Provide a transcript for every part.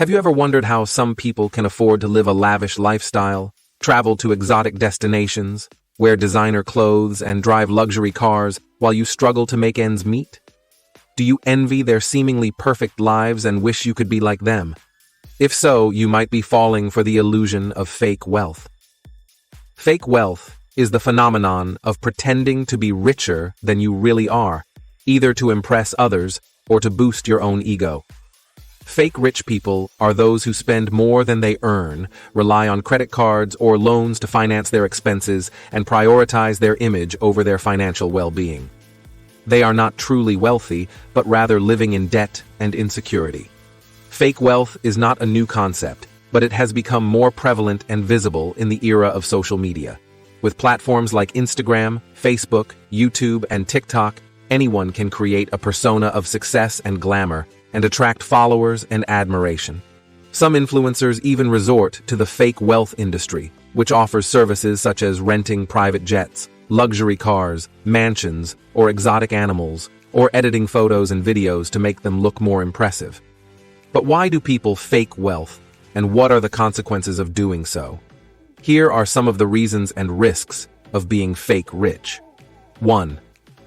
Have you ever wondered how some people can afford to live a lavish lifestyle, travel to exotic destinations, wear designer clothes, and drive luxury cars while you struggle to make ends meet? Do you envy their seemingly perfect lives and wish you could be like them? If so, you might be falling for the illusion of fake wealth. Fake wealth is the phenomenon of pretending to be richer than you really are, either to impress others or to boost your own ego. Fake rich people are those who spend more than they earn, rely on credit cards or loans to finance their expenses, and prioritize their image over their financial well-being. They are not truly wealthy, but rather living in debt and insecurity. Fake wealth is not a new concept, but it has become more prevalent and visible in the era of social media. With platforms like Instagram, Facebook, YouTube, and TikTok, anyone can create a persona of success and glamour and attract followers and admiration. Some influencers even resort to the fake wealth industry, which offers services such as renting private jets, luxury cars, mansions, or exotic animals, or editing photos and videos to make them look more impressive. But why do people fake wealth, and what are the consequences of doing so? Here are some of the reasons and risks of being fake rich. 1.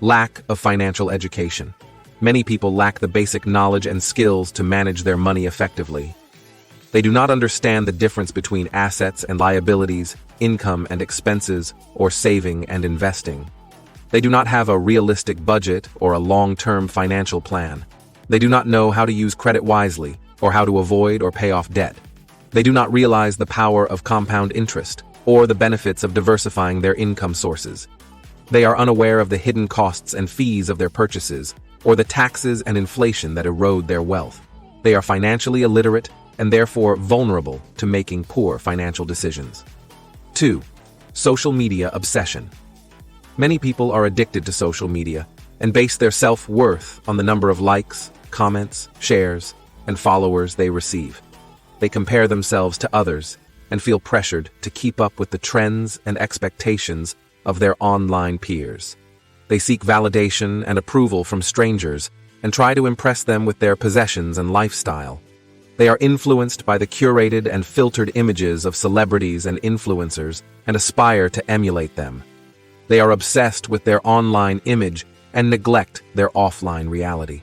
Lack of financial education. Many people lack the basic knowledge and skills to manage their money effectively. They do not understand the difference between assets and liabilities, income and expenses, or saving and investing. They do not have a realistic budget or a long-term financial plan. They do not know how to use credit wisely or how to avoid or pay off debt. They do not realize the power of compound interest or the benefits of diversifying their income sources. They are unaware of the hidden costs and fees of their purchases, or the taxes and inflation that erode their wealth. They are financially illiterate and therefore vulnerable to making poor financial decisions. 2. Social media obsession. Many people are addicted to social media and base their self-worth on the number of likes, comments, shares, and followers they receive. They compare themselves to others and feel pressured to keep up with the trends and expectations of their online peers. They seek validation and approval from strangers and try to impress them with their possessions and lifestyle. They are influenced by the curated and filtered images of celebrities and influencers and aspire to emulate them. They are obsessed with their online image and neglect their offline reality.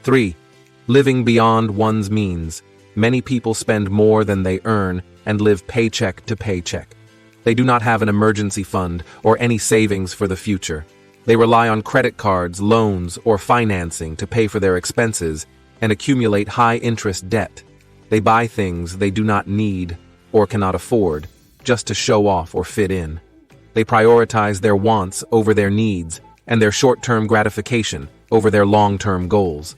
3. Living beyond one's means. Many people spend more than they earn and live paycheck to paycheck. They do not have an emergency fund or any savings for the future. They rely on credit cards, loans, or financing to pay for their expenses and accumulate high-interest debt. They buy things they do not need or cannot afford just to show off or fit in. They prioritize their wants over their needs and their short-term gratification over their long-term goals.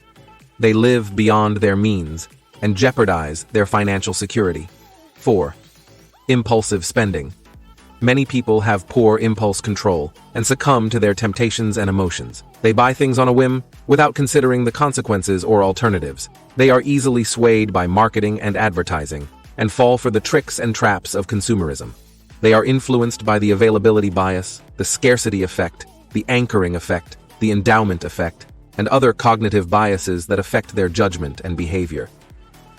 They live beyond their means and jeopardize their financial security. 4. Impulsive spending. Many people have poor impulse control and succumb to their temptations and emotions. They buy things on a whim without considering the consequences or alternatives. They are easily swayed by marketing and advertising and fall for the tricks and traps of consumerism. They are influenced by the availability bias, the scarcity effect, the anchoring effect, the endowment effect, and other cognitive biases that affect their judgment and behavior.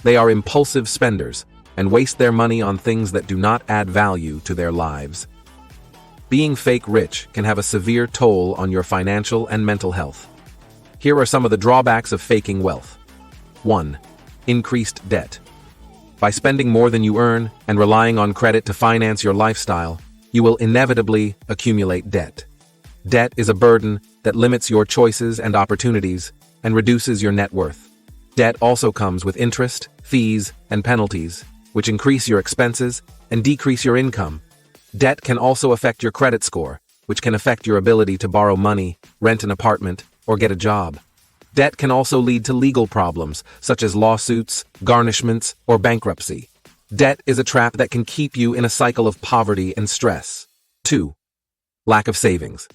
They are impulsive spenders and waste their money on things that do not add value to their lives. Being fake rich can have a severe toll on your financial and mental health. Here are some of the drawbacks of faking wealth. 1. Increased debt. By spending more than you earn and relying on credit to finance your lifestyle, you will inevitably accumulate debt. Debt is a burden that limits your choices and opportunities and reduces your net worth. Debt also comes with interest, fees, and penalties, which increase your expenses and decrease your income. Debt can also affect your credit score, which can affect your ability to borrow money, rent an apartment, or get a job. Debt can also lead to legal problems, such as lawsuits, garnishments, or bankruptcy. Debt is a trap that can keep you in a cycle of poverty and stress. 2. Lack of savings.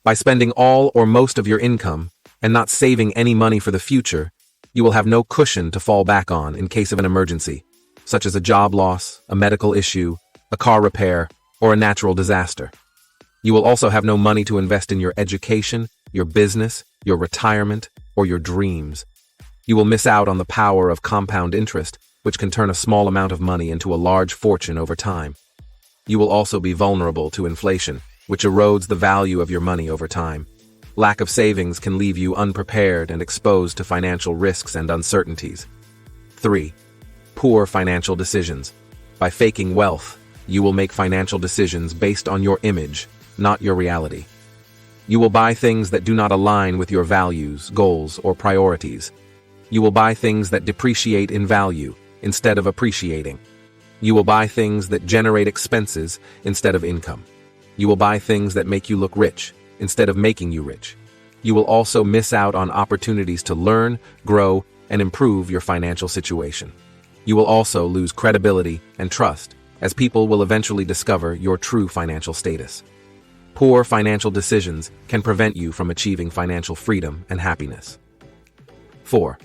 By spending all or most of your income and not saving any money for the future, you will have no cushion to fall back on in case of an emergency, such as a job loss, a medical issue, a car repair, or a natural disaster. You will also have no money to invest in your education, your business, your retirement, or your dreams. You will miss out on the power of compound interest, which can turn a small amount of money into a large fortune over time. You will also be vulnerable to inflation, which erodes the value of your money over time. Lack of savings can leave you unprepared and exposed to financial risks and uncertainties. 3. Poor financial decisions. By faking wealth, you will make financial decisions based on your image, not your reality. You will buy things that do not align with your values, goals, or priorities. You will buy things that depreciate in value instead of appreciating. You will buy things that generate expenses instead of income. You will buy things that make you look rich instead of making you rich. You will also miss out on opportunities to learn, grow, and improve your financial situation. You will also lose credibility and trust, as people will eventually discover your true financial status. Poor financial decisions can prevent you from achieving financial freedom and happiness. 4.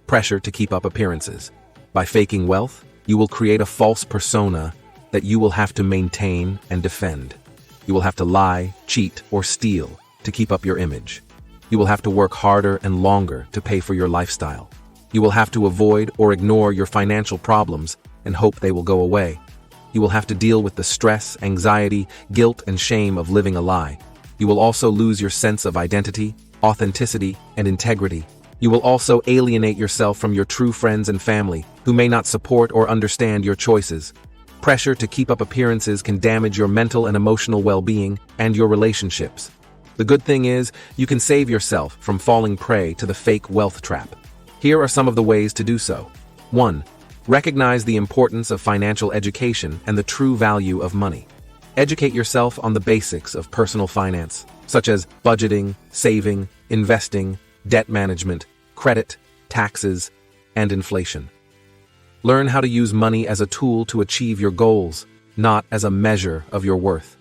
Pressure to keep up appearances. By faking wealth, you will create a false persona that you will have to maintain and defend. You will have to lie, cheat, or steal to keep up your image. You will have to work harder and longer to pay for your lifestyle. You will have to avoid or ignore your financial problems and hope they will go away. You will have to deal with the stress, anxiety, guilt, and shame of living a lie. You will also lose your sense of identity, authenticity, and integrity. You will also alienate yourself from your true friends and family, who may not support or understand your choices. Pressure to keep up appearances can damage your mental and emotional well-being and your relationships. The good thing is, you can save yourself from falling prey to the fake wealth trap. Here are some of the ways to do so. 1. Recognize the importance of financial education and the true value of money. Educate yourself on the basics of personal finance, such as budgeting, saving, investing, debt management, credit, taxes, and inflation. Learn how to use money as a tool to achieve your goals, not as a measure of your worth.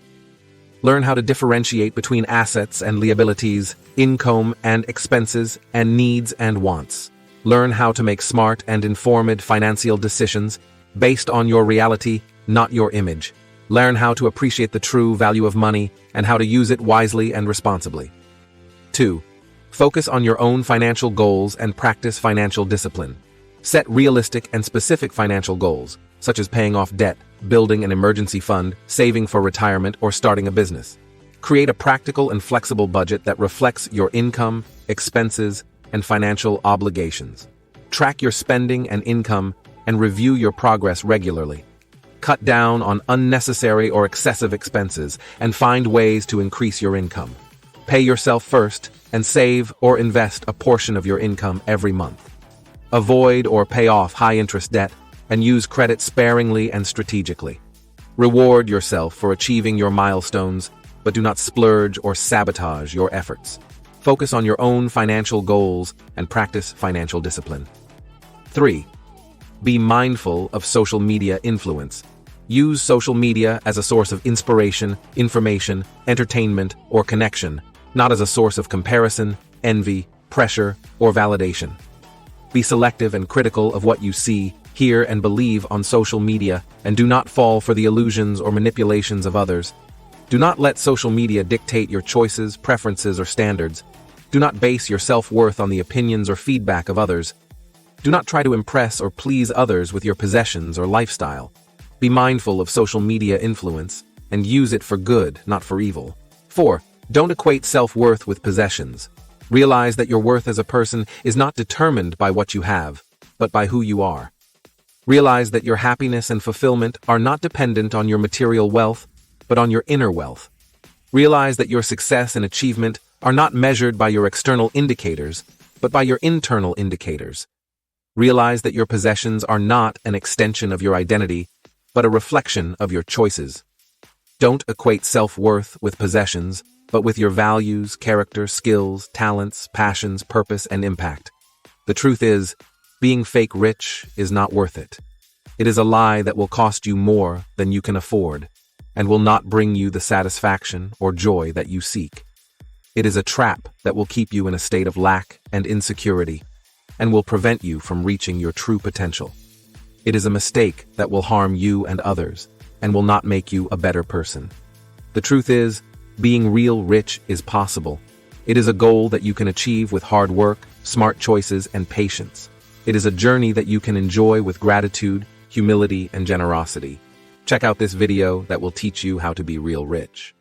Learn how to differentiate between assets and liabilities, income and expenses, and needs and wants. Learn how to make smart and informed financial decisions based on your reality, not your image. Learn how to appreciate the true value of money and how to use it wisely and responsibly. 2. Focus on your own financial goals and practice financial discipline. Set realistic and specific financial goals, such as paying off debt, building an emergency fund, saving for retirement, or starting a business. Create a practical and flexible budget that reflects your income, expenses, and financial obligations. Track your spending and income and review your progress regularly. Cut down on unnecessary or excessive expenses and find ways to increase your income. Pay yourself first and save or invest a portion of your income every month. Avoid or pay off high-interest debt and use credit sparingly and strategically. Reward yourself for achieving your milestones, but do not splurge or sabotage your efforts. Focus on your own financial goals and practice financial discipline. 3. Be mindful of social media influence. Use social media as a source of inspiration, information, entertainment, or connection, not as a source of comparison, envy, pressure, or validation. Be selective and critical of what you see, hear, and believe on social media, and do not fall for the illusions or manipulations of others. Do not let social media dictate your choices, preferences, or standards. Do not base your self-worth on the opinions or feedback of others. Do not try to impress or please others with your possessions or lifestyle. Be mindful of social media influence and use it for good, not for evil. 4. Don't equate self-worth with possessions. Realize that your worth as a person is not determined by what you have, but by who you are. Realize that your happiness and fulfillment are not dependent on your material wealth, but on your inner wealth. Realize that your success and achievement are not measured by your external indicators, but by your internal indicators. Realize that your possessions are not an extension of your identity, but a reflection of your choices. Don't equate self-worth with possessions, but with your values, character, skills, talents, passions, purpose, and impact. The truth is, being fake rich is not worth it. It is a lie that will cost you more than you can afford, and will not bring you the satisfaction or joy that you seek. It is a trap that will keep you in a state of lack and insecurity, and will prevent you from reaching your true potential. It is a mistake that will harm you and others, and will not make you a better person. The truth is, being real rich is possible. It is a goal that you can achieve with hard work, smart choices, and patience. It is a journey that you can enjoy with gratitude, humility, and generosity. Check out this video that will teach you how to be real rich.